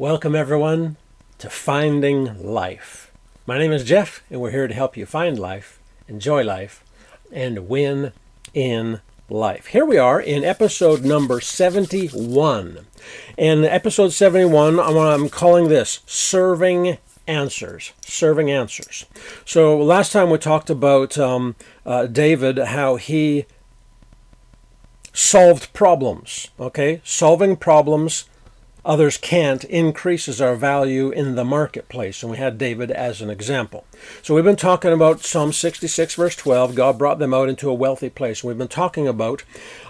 Welcome, everyone, to Finding Life. My name is Jeff, and we're here to help you find life, enjoy life, and win in life. Here we are in episode number 71. In episode 71, I'm calling this Serving Answers. Serving Answers. So last time we talked about David, how he solved problems. Okay? Solving problems others can't increases our value in the marketplace. And we had David as an example. So we've been talking about Psalm 66 verse 12. God brought them out into a wealthy place. And we've been talking about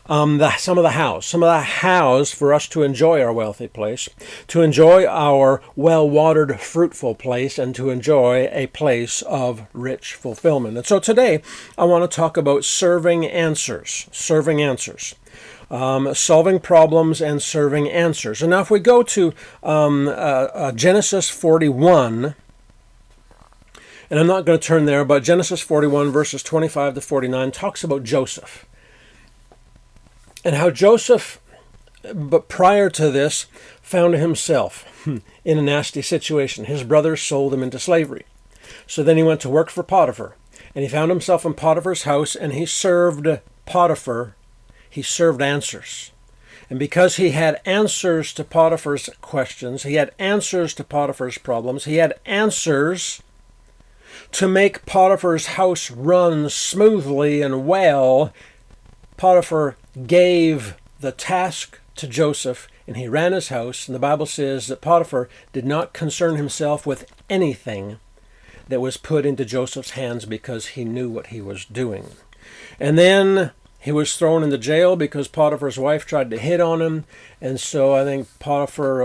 some of the hows for us to enjoy our wealthy place, to enjoy our well-watered, fruitful place, and to enjoy a place of rich fulfillment. And so today I want to talk about serving answers. Serving answers. Solving problems and serving answers. And now if we go to Genesis 41, and I'm not going to turn there, but Genesis 41 verses 25 to 49 talks about Joseph. And how Joseph, but prior to this, found himself in a nasty situation. His brothers sold him into slavery. So then he went to work for Potiphar. And he found himself in Potiphar's house, and he served Potiphar. He served answers. And because he had answers to Potiphar's questions, he had answers to Potiphar's problems, he had answers to make Potiphar's house run smoothly and well, Potiphar gave the task to Joseph, and he ran his house. And the Bible says that Potiphar did not concern himself with anything that was put into Joseph's hands because he knew what he was doing. And then he was thrown into jail because Potiphar's wife tried to hit on him. And so I think Potiphar,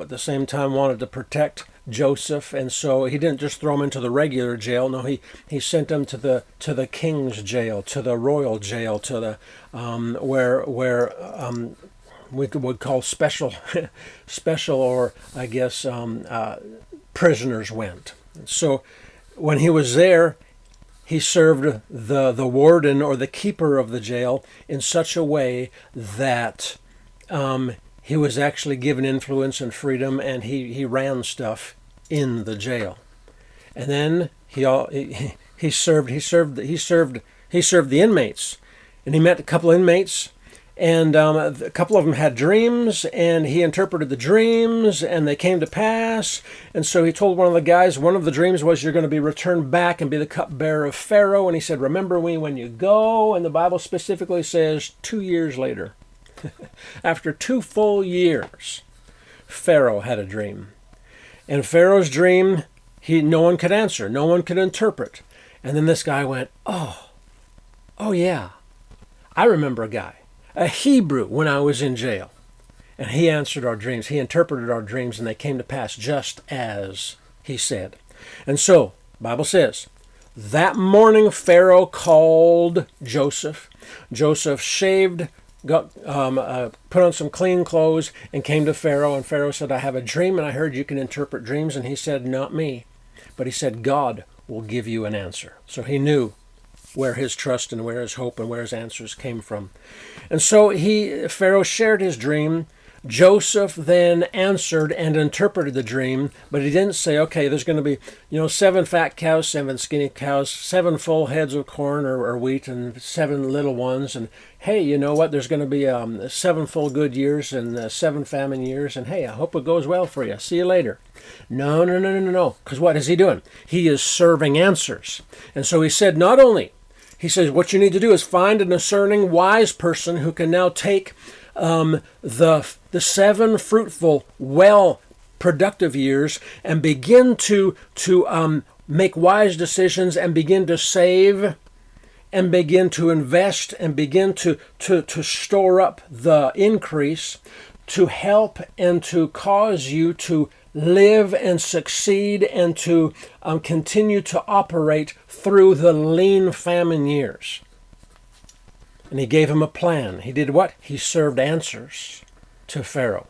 at the same time, wanted to protect Joseph. And so he didn't just throw him into the regular jail. No, he sent him to the king's jail, to the royal jail, to the where we would call special, or I guess prisoners went. So when he was there, he served the warden or the keeper of the jail in such a way that he was actually given influence and freedom, and he ran stuff in the jail. And then he served the inmates, and he met a couple of inmates. And a couple of them had dreams, and he interpreted the dreams, and they came to pass. And so he told one of the guys, one of the dreams was, you're going to be returned back and be the cupbearer of Pharaoh. And he said, remember me when you go. And the Bible specifically says 2 years later, after 2 full years, Pharaoh had a dream. And Pharaoh's dream, no one could answer, no one could interpret. And then this guy went, oh yeah, I remember a Hebrew when I was in jail. And he answered our dreams. He interpreted our dreams, and they came to pass just as he said. And so, the Bible says, that morning Pharaoh called Joseph. Joseph shaved, put on some clean clothes, and came to Pharaoh. And Pharaoh said, I have a dream, and I heard you can interpret dreams. And he said, not me. But he said, God will give you an answer. So he knew where his trust and where his hope and where his answers came from. And so Pharaoh shared his dream. Joseph then answered and interpreted the dream, but he didn't say, okay, there's going to be, 7 fat cows, 7 skinny cows, 7 full heads of corn or wheat, and 7 little ones. And hey, you know what? There's going to be 7 full good years and 7 famine years. And hey, I hope it goes well for you. See you later. No. Because what is he doing? He is serving answers. And so he said, he says, what you need to do is find a discerning, wise person who can now take the 7 fruitful, productive years and begin to make wise decisions and begin to save and begin to invest and begin to store up the increase to help and to cause you to live and succeed and to continue to operate through the lean famine years. And he gave him a plan. He did what? He served answers to Pharaoh.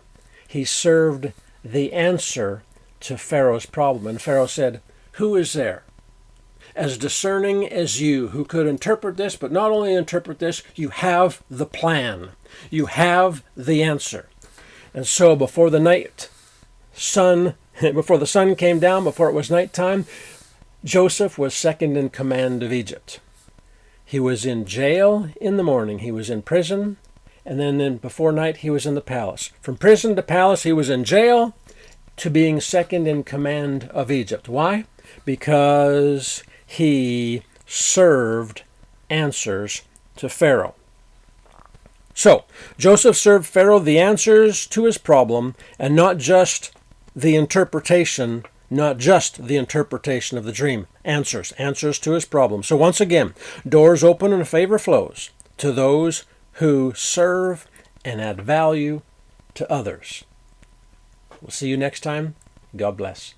He served the answer to Pharaoh's problem. And Pharaoh said, who is there as discerning as you who could interpret this, but not only interpret this, you have the plan. You have the answer. And so before the night before the sun came down, before it was nighttime, Joseph was second in command of Egypt. He was in jail in the morning. He was in prison. And then before night, he was in the palace. From prison to palace, he was in jail to being second in command of Egypt. Why? Because he served answers to Pharaoh. So, Joseph served Pharaoh the answers to his problem, and not just the interpretation of the dream. Answers to his problem. So once again, doors open and favor flows to those who serve and add value to others. We'll see you next time. God bless.